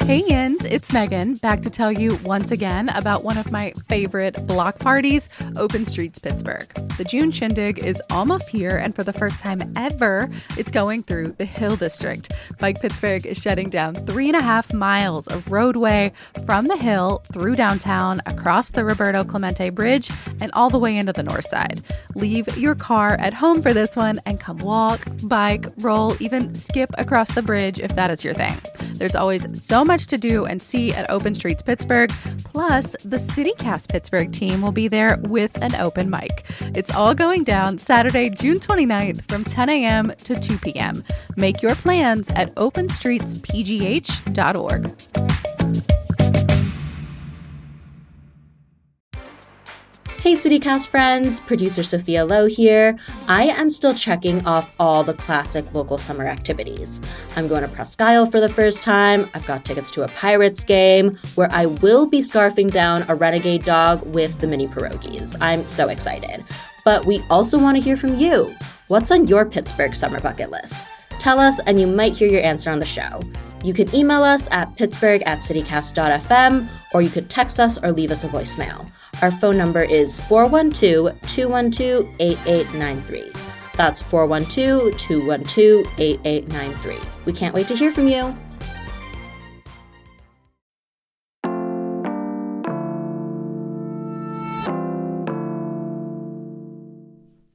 Hey Yins, it's Megan, back to tell you once again about one of my favorite block parties, Open Streets Pittsburgh. The June Shindig is almost here, and for the first time ever, it's going through the Hill District. Bike Pittsburgh is shutting down 3.5 miles of roadway from the Hill through downtown, across the Roberto Clemente Bridge, and all the way into the north side. Leave your car at home for this one and come walk, bike, roll, even skip across the bridge if that is your thing. There's always so much to do and see at Open Streets Pittsburgh. Plus, the CityCast Pittsburgh team will be there with an open mic. It's all going down Saturday, June 29th from 10 a.m. to 2 p.m. Make your plans at openstreetspgh.org. Hey CityCast friends, producer Sophia Lowe here. I am still checking off all the classic local summer activities. I'm going to Presque Isle for the first time. I've got tickets to a Pirates game where I will be scarfing down a renegade dog with the mini pierogies. I'm so excited. But we also want to hear from you. What's on your Pittsburgh summer bucket list? Tell us and you might hear your answer on the show. You can email us at pittsburgh@citycast.fm, or you could text us or leave us a voicemail. Our phone number is 412-212-8893. That's 412-212-8893. We can't wait to hear from you.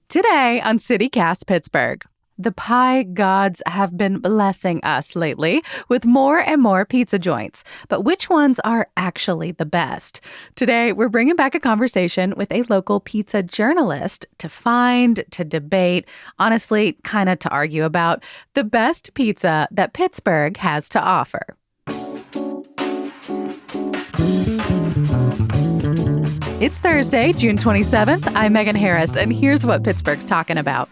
Today on CityCast Pittsburgh. The pie gods have been blessing us lately with more and more pizza joints. But which ones are actually the best? Today, we're bringing back a conversation with a local pizza journalist to find, to debate, honestly, kind of to argue about the best pizza that Pittsburgh has to offer. It's Thursday, June 27th. I'm Megan Harris, and here's what Pittsburgh's talking about.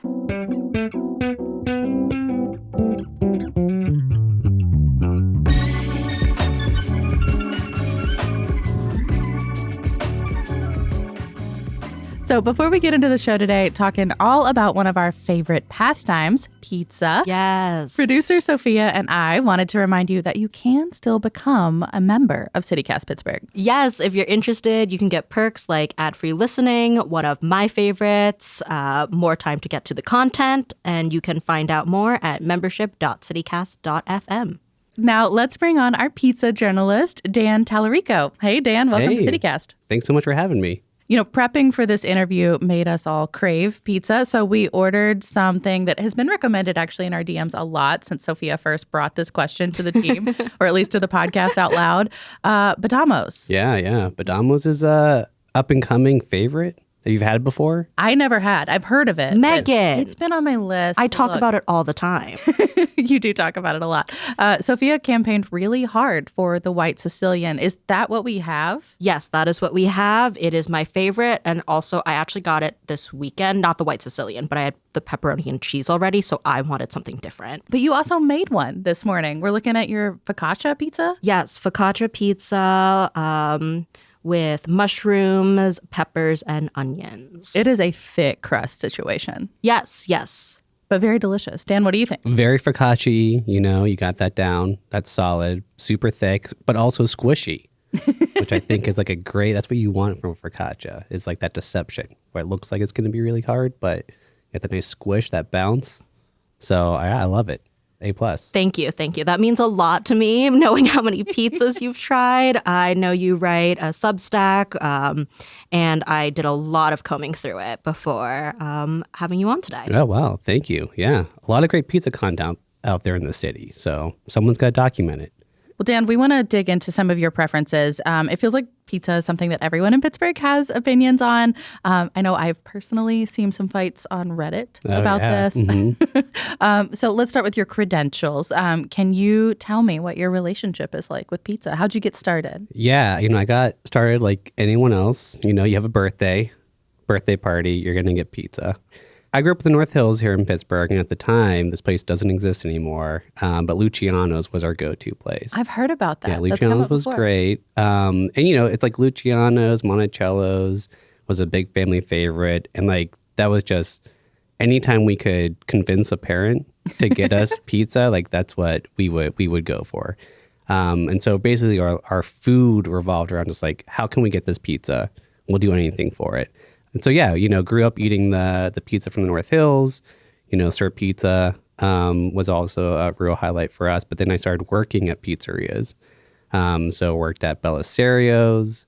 So before we get into the show today, talking all about one of our favorite pastimes, pizza. Yes. Producer Sophia and I wanted to remind you that you can still become a member of CityCast Pittsburgh. Yes, if you're interested, you can get perks like ad-free listening, one of my favorites, more time to get to the content, and you can find out more at membership.citycast.fm. Now let's bring on our pizza journalist, Dan Tallarico. Hey, Dan, welcome to CityCast. Thanks so much for having me. You know, prepping for this interview made us all crave pizza, so we ordered something that has been recommended actually in our DMs a lot since Sophia first brought this question to the team, or at least to the podcast out loud. Badamos. Yeah. Badamos is a up-and-coming favorite. Have you had it before? I never had. I've heard of it. Megan. It's been on my list. I talk about it all the time. You do talk about it a lot. Sophia campaigned really hard for the white Sicilian. Is that what we have? Yes, that is what we have. It is my favorite. And also, I actually got it this weekend. Not the white Sicilian, but I had the pepperoni and cheese already. So I wanted something different. But you also made one this morning. We're looking at your focaccia pizza? Yes, focaccia pizza. With mushrooms, peppers, and onions. It is a thick crust situation. Yes. But very delicious. Dan, what do you think? Very focaccia-y, you got that down. That's solid, super thick, but also squishy, which I think is like that's what you want from focaccia. It's like that deception where it looks like it's going to be really hard, but you get the nice squish, that bounce. So I love it. A+. Thank you. That means a lot to me, knowing how many pizzas you've tried. I know you write a Substack, and I did a lot of combing through it before having you on today. Oh, wow. Thank you. Yeah. A lot of great pizza content out there in the city. So someone's got to document it. Well, Dan, we want to dig into some of your preferences. It feels like pizza is something that everyone in Pittsburgh has opinions on. I know I've personally seen some fights on Reddit about this. Mm-hmm. So let's start with your credentials. Can you tell me what your relationship is like with pizza? How'd you get started? Yeah, I got started like anyone else. You have a birthday party, you're going to get pizza. I grew up in the North Hills here in Pittsburgh, and at the time, this place doesn't exist anymore, but Luciano's was our go-to place. I've heard about that. Yeah, Luciano's was great. And, it's like Luciano's, Monticello's was a big family favorite, and, that was just anytime we could convince a parent to get us pizza, that's what we would go for. And so basically our food revolved around just like, how can we get this pizza? We'll do anything for it. And so, yeah, grew up eating the pizza from the North Hills. Sir Pizza was also a real highlight for us. But then I started working at pizzerias. So worked at Bellisario's,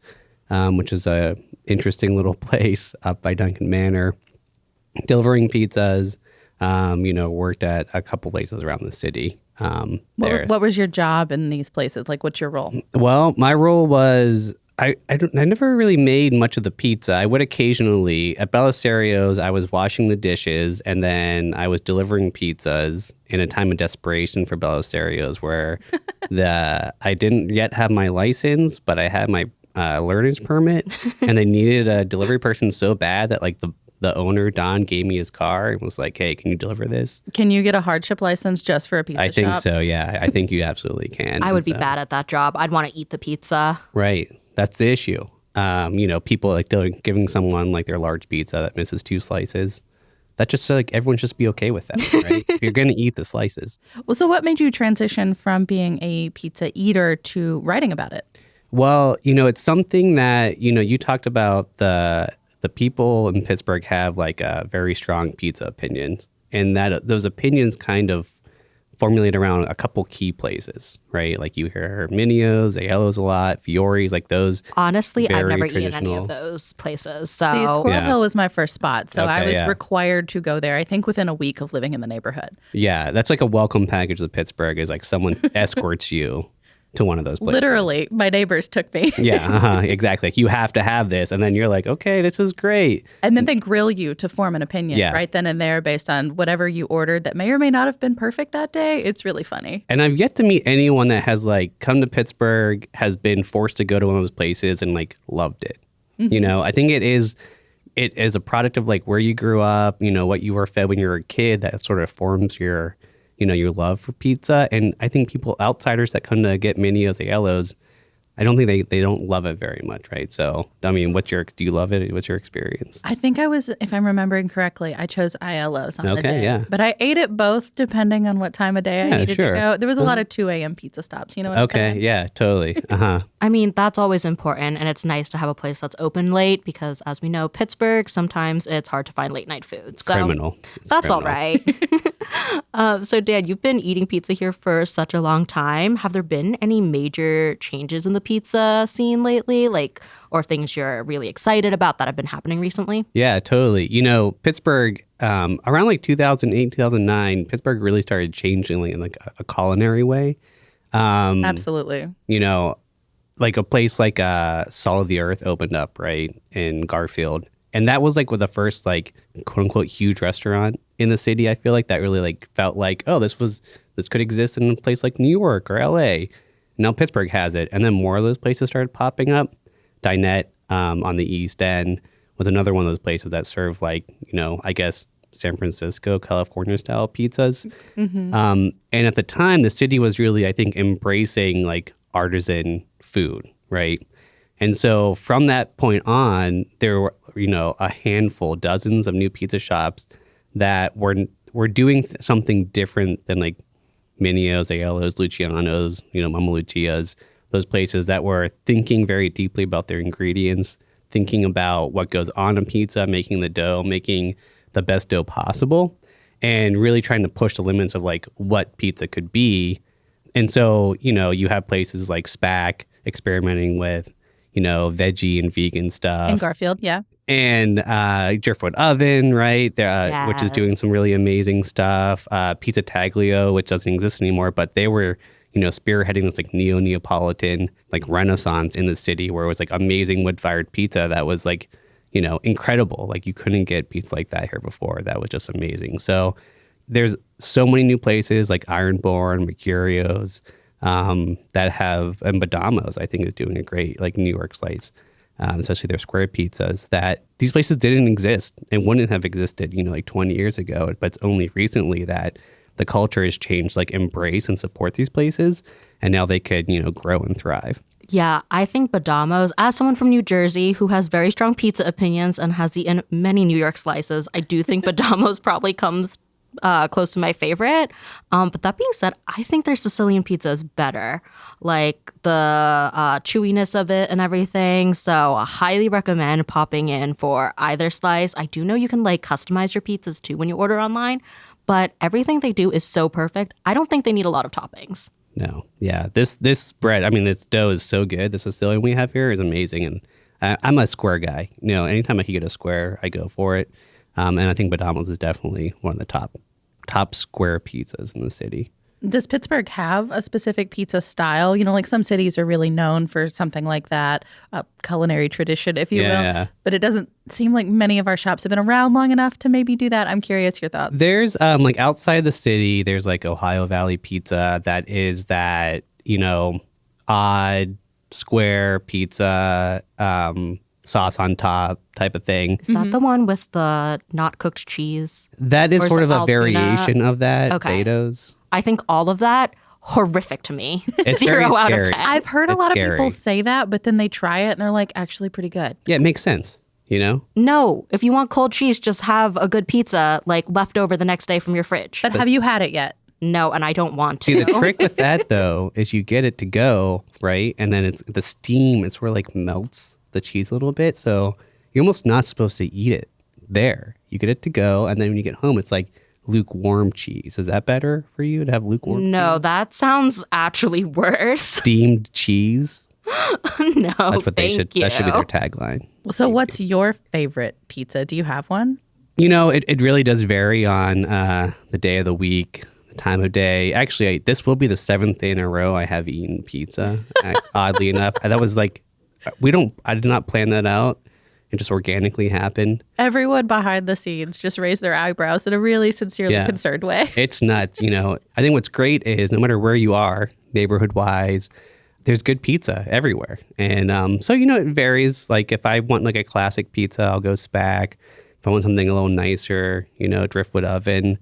which is a interesting little place up by Duncan Manor, delivering pizzas. Worked at a couple places around the city. What was your job in these places? Like, what's your role? Well, my role was I never really made much of the pizza. I would occasionally at Bellisario's. I was washing the dishes, and then I was delivering pizzas in a time of desperation for Bellisario's, where I didn't yet have my license, but I had my learner's permit, and they needed a delivery person so bad that like the owner, Don, gave me his car and was like, hey, can you deliver this? Can you get a hardship license just for a pizza shop? I think so, yeah. I think you absolutely can. I would be bad at that job. I'd want to eat the pizza. Right. That's the issue. People like giving someone like their large pizza that misses 2 slices. That just like everyone just be okay with that, right? You're going to eat the slices. Well, so what made you transition from being a pizza eater to writing about it? Well, it's something that, you talked about the people in Pittsburgh have like a very strong pizza opinions, and that those opinions kind of formulate around a couple key places, right? Like you hear Minio's, Aiello's a lot, Fiore's, like those. Honestly, I've never eaten any of those places. So See, Squirrel Hill was my first spot, so Okay, I was yeah. required to go there, I think within a week of living in the neighborhood. Yeah, that's like a welcome package of Pittsburgh is like someone escorts you to one of those places. Literally, my neighbors took me. Yeah, exactly. Like you have to have this. And then you're like, okay, this is great. And then they grill you to form an opinion right then and there based on whatever you ordered that may or may not have been perfect that day. It's really funny. And I've yet to meet anyone that has like come to Pittsburgh, has been forced to go to one of those places and like loved it. Mm-hmm. I think it is a product of like where you grew up, what you were fed when you were a kid that sort of forms your love for pizza. And I think people, outsiders that come to get Minio's, Aiello's, I don't think they don't love it very much, right? So, I mean, do you love it? What's your experience? I think I was, if I'm remembering correctly, I chose Aiello's on the day. Yeah. But I ate it both depending on what time of day I needed to go. There was a lot of 2 a.m. pizza stops, you know what I'm saying? Yeah, totally. I mean, that's always important, and it's nice to have a place that's open late because, as we know, Pittsburgh, sometimes it's hard to find late night food. So Criminal. That's all right. So, Dan, you've been eating pizza here for such a long time. Have there been any major changes in the pizza scene lately, or things you're really excited about that have been happening recently? Yeah, totally. Pittsburgh, around like 2008, 2009, Pittsburgh really started changing in like a culinary way. Absolutely. Like a place like Salt of the Earth opened up, right, in Garfield. And that was like with the first like quote unquote huge restaurant in the city. I feel like that really like felt like, oh, this could exist in a place like New York or LA. Now Pittsburgh has it. And then more of those places started popping up. Dinette on the East End was another one of those places that served like, I guess San Francisco, California style pizzas. Mm-hmm. And at the time, the city was really, I think, embracing like artisan food, right? And so from that point on, there were, a handful, dozens of new pizza shops that were doing something different than like Minio's, Aiello's, Luciano's, Mama Lucia's, those places that were thinking very deeply about their ingredients, thinking about what goes on a pizza, making the dough, making the best dough possible, and really trying to push the limits of like what pizza could be. And so, you have places like SPAC experimenting with, veggie and vegan stuff. In Garfield, yeah. And Jerfoot Oven, right? Which is doing some really amazing stuff. Pizza Taglio, which doesn't exist anymore, but they were, spearheading this like Neapolitan like renaissance in the city where it was like amazing wood-fired pizza that was like, incredible. Like you couldn't get pizza like that here before. That was just amazing. So there's so many new places like Ironborn, Mercurio's, that have, and Badamo's, I think, is doing a great like New York slice. Especially their square pizzas, that these places didn't exist and wouldn't have existed, like 20 years ago. But it's only recently that the culture has changed, like embrace and support these places. And now they could, grow and thrive. Yeah, I think Badamo's, as someone from New Jersey who has very strong pizza opinions and has eaten many New York slices, I do think Badamo's probably comes close to my favorite. But that being said, I think their Sicilian pizza is better. Like the chewiness of it and everything. So I highly recommend popping in for either slice. I do know you can like customize your pizzas too when you order online, but everything they do is so perfect. I don't think they need a lot of toppings. No. Yeah. This bread, I mean, this dough is so good. The Sicilian we have here is amazing. And I'm a square guy. You know, anytime I can get a square, I go for it. And I think Badomos is definitely one of the top square pizzas in the city. Does Pittsburgh have a specific pizza style? You know, like some cities are really known for something like that, a culinary tradition, if you will. But it doesn't seem like many of our shops have been around long enough to maybe do that. I'm curious your thoughts. There's like outside the city, there's like Ohio Valley pizza that is that, you know, odd square pizza, sauce on top type of thing. Is that the one with the not cooked cheese? That is Or is sort it of a Altoona? variation of that. Okay. Beto's. I think all of that, horrific to me. It's 0 very out of scary. 10. I've heard a It's lot scary. of people say that, but then they try it and they're like, actually pretty good. Yeah, it makes sense, you know? No, if you want cold cheese, just have a good pizza like left over the next day from your fridge. But have you had it yet? No, and I don't want to. See, the trick with that, though, is you get it to go, right? And then it's the steam, it sort of like melts the cheese a little bit. So you're almost not supposed to eat it there. You get it to go, and then when you get home, it's like lukewarm cheese. Is that better for you to have lukewarm No, cheese? that sounds actually worse. Steamed cheese? No, That's what they thank should, you. that should be their tagline. So what's your favorite pizza? Do you have one? You know, it really does vary on the day of the week, the time of day. Actually, this will be the 7th day in a row I have eaten pizza, oddly enough. That was like, I did not plan that out. It just organically happened. Everyone behind the scenes just raised their eyebrows in a really sincerely concerned way. It's nuts. You know, I think what's great is no matter where you are, neighborhood wise, there's good pizza everywhere. And so, you know, it varies. Like if I want like a classic pizza, I'll go Spack. If I want something a little nicer, you know, Driftwood Oven.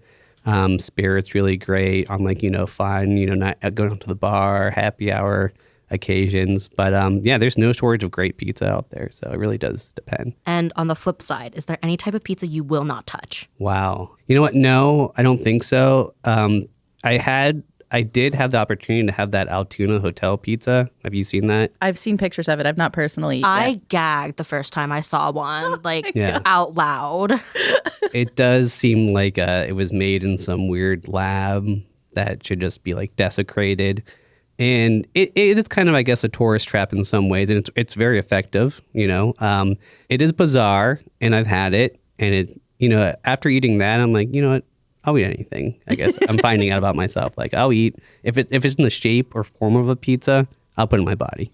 Spirit's really great on like, you know, fun, you know, not going to the bar, happy hour occasions. But yeah, there's no shortage of great pizza out there. So it really does depend. And on the flip side, is there any type of pizza you will not touch? Wow. You know what? No, I don't think so. I did have the opportunity to have that Altoona hotel pizza. Have you seen that? I've seen pictures of it. I've not personally eaten I it. gagged the first time I saw one, like Yeah. out loud. It does seem like it was made in some weird lab that should just be like desecrated. And it is kind of, I guess, a tourist trap in some ways. And it's very effective, you know. It is bizarre, and I've had it. And it, you know, after eating that, I'm like, you know what? I'll eat anything, I guess. I'm finding out about myself. Like, I'll eat, if it's in the shape or form of a pizza, I'll put it in my body.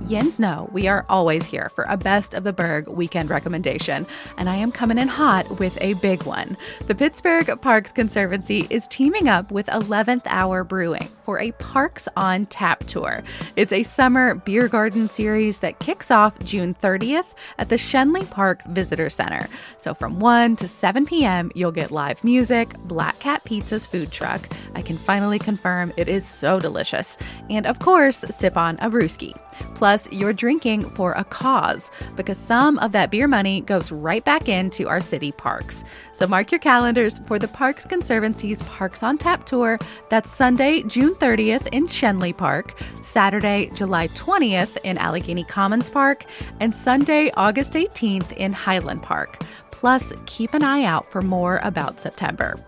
Yins know we are always here for a Best of the Berg weekend recommendation, and I am coming in hot with a big one. The Pittsburgh Parks Conservancy is teaming up with 11th Hour Brewing for a Parks on Tap tour. It's a summer beer garden series that kicks off June 30th at the Shenley Park Visitor Center. So from 1 to 7 p.m., you'll get live music, Black Cat Pizza's food truck. I can finally confirm it is so delicious. And of course, sip on a brewski. Plus, you're drinking for a cause because some of that beer money goes right back into our city parks. So mark your calendars for the Parks Conservancy's Parks on Tap tour. That's Sunday, June 30th in Shenley Park, Saturday, July 20th in Allegheny Commons Park, and Sunday, August 18th in Highland Park. Plus, keep an eye out for more about September.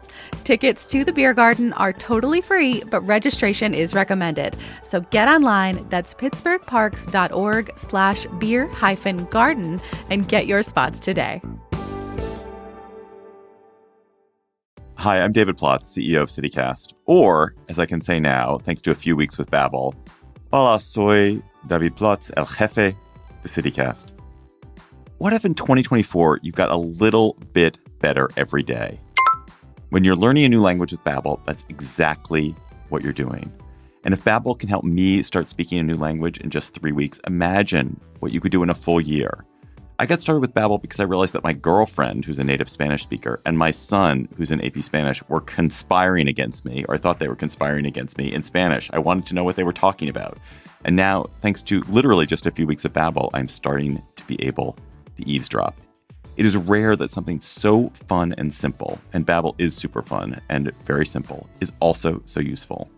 Tickets to the beer garden are totally free, but registration is recommended. So get online, that's pittsburghparks.org/beer-garden, and get your spots today. Hi, I'm David Plotz, CEO of CityCast. Or, as I can say now, thanks to a few weeks with Babbel, hola, soy David Plotz, el jefe de CityCast. What if in 2024 you got a little bit better every day? When you're learning a new language with Babbel, that's exactly what you're doing. And if Babbel can help me start speaking a new language in just 3 weeks, imagine what you could do in a full year. I got started with Babbel because I realized that my girlfriend, who's a native Spanish speaker, and my son, who's in AP Spanish, were conspiring against me, or I thought they were conspiring against me in Spanish. I wanted to know what they were talking about. And now, thanks to literally just a few weeks of Babbel, I'm starting to be able to eavesdrop. It is rare that something so fun and simple, and Babbel is super fun and very simple, is also so useful.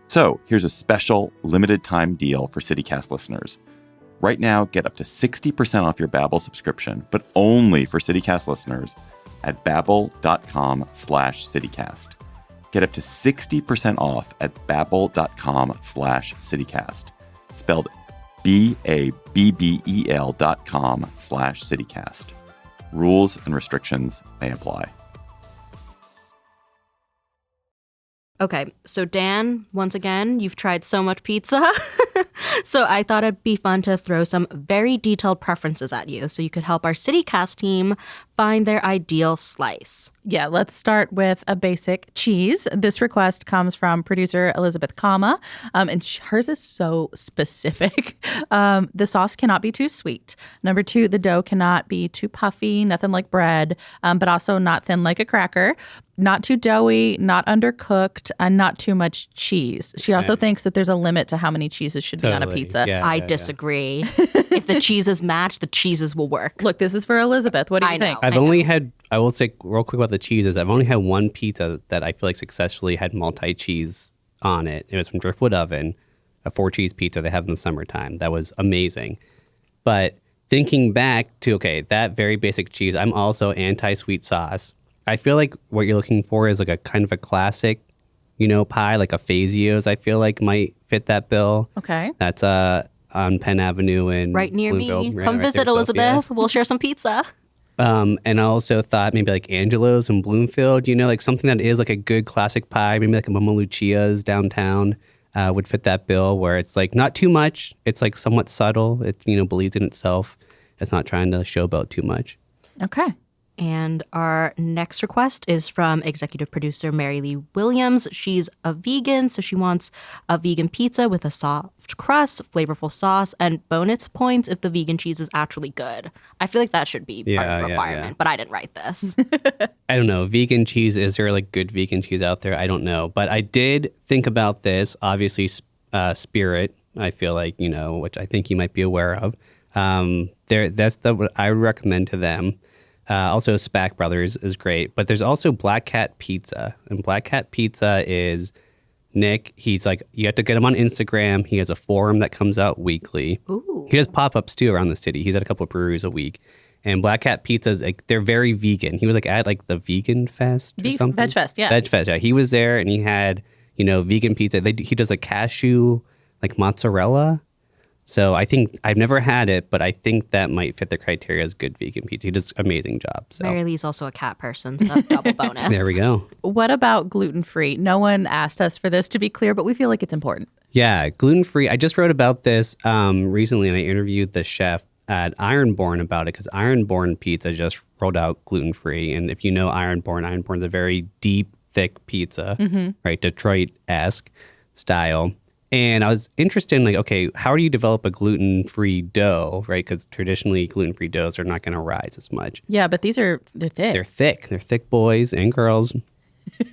So here's a special limited time deal for CityCast listeners. Right now, get up to 60% off your Babbel subscription, but only for CityCast listeners at babbel.com/CityCast. Get up to 60% off at babbel.com/CityCast. Spelled BABBEL.com/CityCast. Rules and restrictions may apply. Okay, so Dan, once again, you've tried so much pizza. So I thought it'd be fun to throw some very detailed preferences at you so you could help our CityCast team find their ideal slice. Yeah, let's start with a basic cheese. This request comes from producer Elizabeth Kama, and hers is so specific. The sauce cannot be too sweet. Number 2, the dough cannot be too puffy, nothing like bread, but also not thin like a cracker. Not too doughy, not undercooked, and not too much cheese. She also thinks that there's a limit to how many cheeses should be on a pizza. I disagree. If the cheeses match, the cheeses will work. Look, this is for Elizabeth. What do you think? I will say real quick about the cheeses. I've only had one pizza that I feel like successfully had multi-cheese on it. It was from Driftwood Oven, a 4-cheese pizza they have in the summertime. That was amazing. But thinking back to, that very basic cheese, I'm also anti-sweet sauce. I feel like what you're looking for is like a kind of a classic, pie, like a Fazio's, I feel like might fit that bill. Okay. That's on Penn Avenue in right near Bloomfield, me. Come visit, Elizabeth. We'll share some pizza. And I also thought maybe like Angelo's in Bloomfield, like something that is like a good classic pie, maybe like a Mama Lucia's downtown would fit that bill, where it's like not too much. It's like somewhat subtle. It, believes in itself. It's not trying to showboat too much. Okay. And our next request is from executive producer Mary Lee Williams. She's a vegan, so she wants a vegan pizza with a soft crust, flavorful sauce, and bonus points if the vegan cheese is actually good. I feel like that should be part of the requirement, but I didn't write this. I don't know. Vegan cheese, is there like good vegan cheese out there? I don't know. But I did think about this. Obviously, Spirit, I feel like, which I think you might be aware of. That's what I would recommend to them. Also, Spack Brothers is great, but there's also Black Cat Pizza. And Black Cat Pizza is Nick. He's like, you have to get him on Instagram. He has a forum that comes out weekly. Ooh. He does pop-ups too around the city. He's at a couple of breweries a week. And Black Cat Pizzas, like, they're very vegan. He was like at like the Vegan Fest or something. Veg Fest, yeah. Veg Fest, yeah. He was there and he had, vegan pizza. He does a cashew, like mozzarella. So I think I've never had it, but I think that might fit the criteria as good vegan pizza. He does an amazing job. So. Mary Lee's also a cat person, so double bonus. There we go. What about gluten-free? No one asked us for this, to be clear, but we feel like it's important. Yeah, gluten-free. I just wrote about this recently, and I interviewed the chef at Ironborn about it, because Ironborn Pizza just rolled out gluten-free. And if you know Ironborn's a very deep, thick pizza, right? Detroit-esque style. And I was interested in how do you develop a gluten-free dough, right? Because traditionally gluten-free doughs are not going to rise as much. Yeah, but they're thick. They're thick. They're thick boys and girls.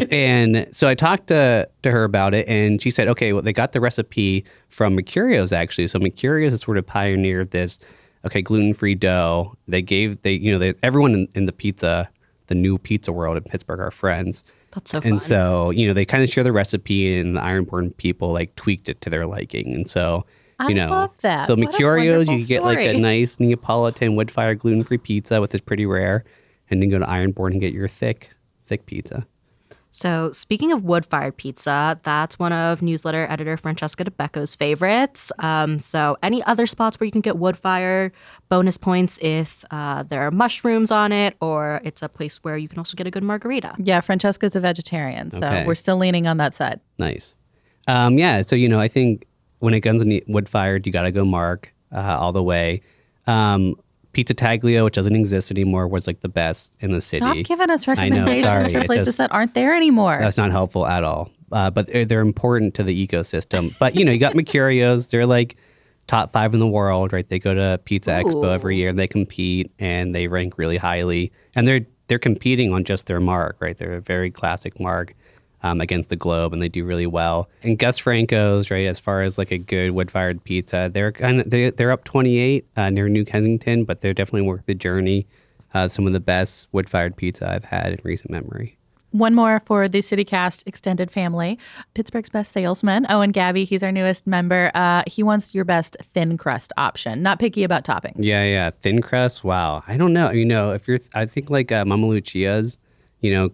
And so I talked to her about it, and she said, they got the recipe from Mercurio's actually. So Mercurio's has sort of pioneered this, gluten-free dough. Everyone in the new pizza world in Pittsburgh are friends. That's so fun. And so, they kind of share the recipe, and the Ironborn people tweaked it to their liking. And so, I love that. So What a Mercurio's, you wonderful could get like a story. nice Neapolitan wood-fire gluten-free pizza, which is pretty rare. And then go to Ironborn and get your thick pizza. So speaking of wood-fired pizza, that's one of newsletter editor Francesca DeBecco's favorites. So any other spots where you can get wood-fired, bonus points if there are mushrooms on it, or it's a place where you can also get a good margarita. Yeah, Francesca's a vegetarian, so Okay. we're still leaning on that side. Nice. So, I think when it comes to wood-fired, you got to go Mark all the way. Pizza Taglio, which doesn't exist anymore, was like the best in the city. Stop giving us I know, recommendations sorry. for It places just- that aren't there anymore. That's not helpful at all. But they're important to the ecosystem. But, you got Mercurio's. They're like top 5 in the world, right? They go to Pizza Expo Ooh. every year and they compete and they rank really highly. And they're competing on just their mark, right? They're a very classic mark against the globe, and they do really well. And Gus Franco's, right, as far as like a good wood-fired pizza, they're up 28 near New Kensington, but they're definitely worth the journey. Some of the best wood-fired pizza I've had in recent memory. One more for the CityCast extended family. Pittsburgh's best salesman, Owen Gabby, he's our newest member. He wants your best thin crust option. Not picky about toppings. Yeah. Thin crust. Wow. I don't know. I think like Mama Lucia's,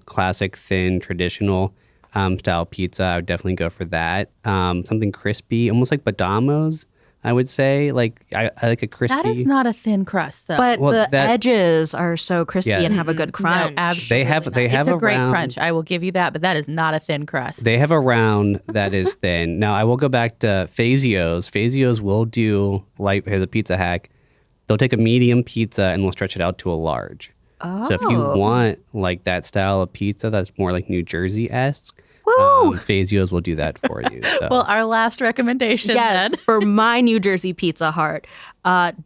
classic, thin, traditional style pizza, I would definitely go for that. Something crispy, almost like Badamo's, I would say. Like I like a crispy. That is not a thin crust, though. But the edges are so crispy and have a good crunch. No, absolutely They have it's a great round, crunch. I will give you that, but that is not a thin crust. They have a round that is thin. Now I will go back to Fazio's. Fazio's will do here's a pizza hack. They'll take a medium pizza and they'll stretch it out to a large. Oh. So if you want like that style of pizza that's more like New Jersey-esque, Fazio's will do that for you. So. Well, our last recommendation Yes, then. for my New Jersey Pizza Heart.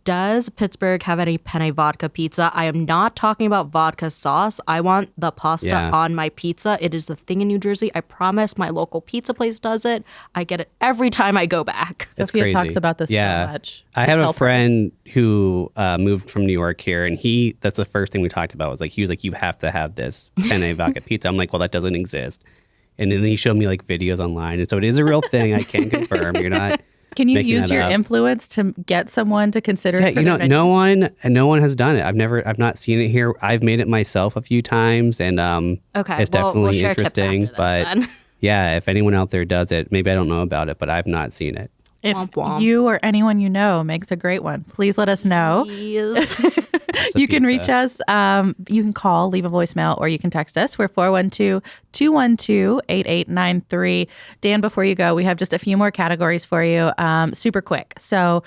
Does Pittsburgh have any penne vodka pizza? I am not talking about vodka sauce. I want the pasta on my pizza. It is the thing in New Jersey. I promise my local pizza place does it. I get it every time I go back. Sophia crazy. talks about this so much. I have a friend who moved from New York here, and that's the first thing we talked about. He was like, you have to have this penne vodka pizza. I'm like, well, that doesn't exist. And then he showed me like videos online. And so it is a real thing. I can confirm. You're not. Can you use your influence to get someone to consider it? Yeah, no one has done it. I've not seen it here. I've made it myself a few times, and it's definitely we'll share interesting. Tips after this, but yeah, if anyone out there does it, maybe I don't know about it, but I've not seen it. If womp womp. you or anyone you know makes a great one, please let us know. You can reach us. You can call, leave a voicemail, or you can text us. We're 412-212-8893. Dan, before you go, we have just a few more categories for you, super quick. So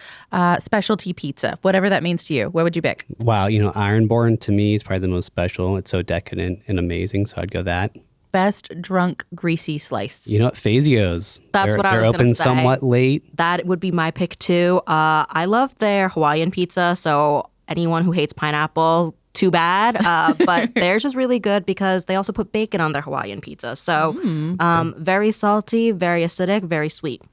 specialty pizza, whatever that means to you. What would you pick? Wow, Ironborn to me is probably the most special. It's so decadent and amazing, so I'd go that. Best drunk greasy slice. You know what? Fazio's. That's what I was They're going open to say. somewhat late. That would be my pick too. I love their Hawaiian pizza, so anyone who hates pineapple, too bad. But theirs is really good because they also put bacon on their Hawaiian pizza. So very salty, very acidic, very sweet.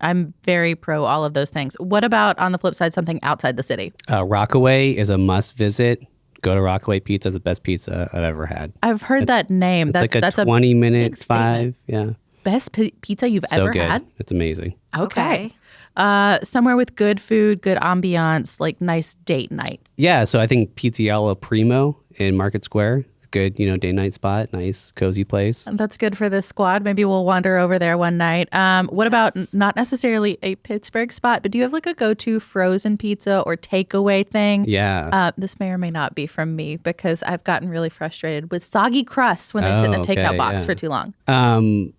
I'm very pro all of those things. What about, on the flip side, something outside the city? Rockaway is a must visit. Go to Rockaway Pizza, the best pizza I've ever had. I've heard that name. That's a that's 20-minute big statement. 5. Yeah. Best pizza you've So ever good. had? It's amazing. Okay. Somewhere with good food, good ambiance, like nice date night. Yeah, so I think Pizziello Primo in Market Square. It's a good, day night spot, nice, cozy place. That's good for this squad. Maybe we'll wander over there one night. What about not necessarily a Pittsburgh spot, but do you have like a go-to frozen pizza or takeaway thing? Yeah. This may or may not be from me because I've gotten really frustrated with soggy crusts when they sit in a takeout box for too long.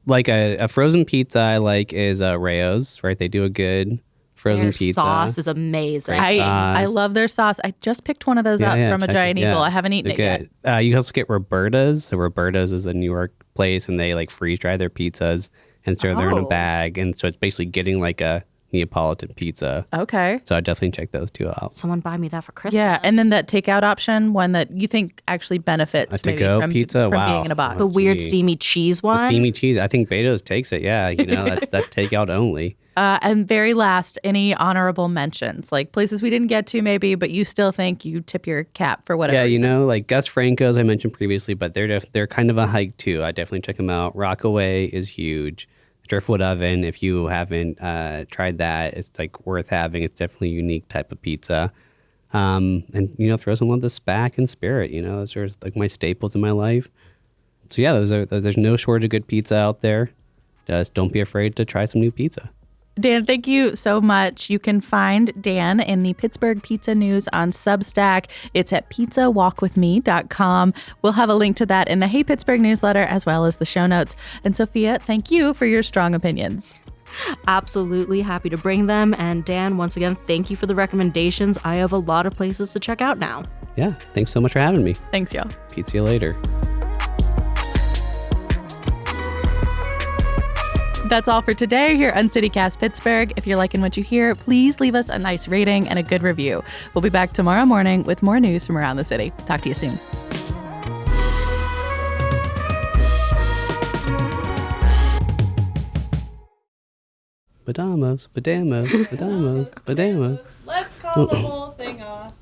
Like a frozen pizza I like is Rayo's, right? They do a good frozen Their pizza. sauce is amazing. I love their sauce. I just picked one of those up from a Giant Eagle. I haven't eaten it yet. You also get Roberta's. So Roberta's is a New York place, and they like freeze dry their pizzas and serve them in a bag. And so it's basically getting like a Neapolitan pizza. Okay. So I definitely check those two out. Someone buy me that for Christmas. Yeah, and then that takeout option, one that you think actually benefits maybe to-go from pizza? from Wow. being in a box. the weird steamy cheese one. The steamy cheese. I think Beto's takes it. Yeah, that's takeout only. And very last, any honorable mentions, like places we didn't get to maybe, but you still think you tip your cap for whatever reason. Like Gus Franco's I mentioned previously, but they're kind of a hike too. I definitely check them out. Rockaway is huge. Driftwood Oven, if you haven't tried that, it's like worth having. It's definitely a unique type of pizza. And throw some of the Spack and Spirit. Those are like my staples in my life. So yeah, there's no shortage of good pizza out there. Just don't be afraid to try some new pizza. Dan, thank you so much. You can find Dan in the Pittsburgh Pizza News on Substack. It's at pizzawalkwithme.com. We'll have a link to that in the Hey Pittsburgh newsletter as well as the show notes. And Sophia, thank you for your strong opinions. Absolutely happy to bring them. And Dan, once again, thank you for the recommendations. I have a lot of places to check out now. Yeah, thanks so much for having me. Thanks, y'all. Pizza you later. That's all for today here on CityCast Pittsburgh. If you're liking what you hear, please leave us a nice rating and a good review. We'll be back tomorrow morning with more news from around the city. Talk to you soon. Badamos, badamos, badamos, badamos. Let's call the whole thing off.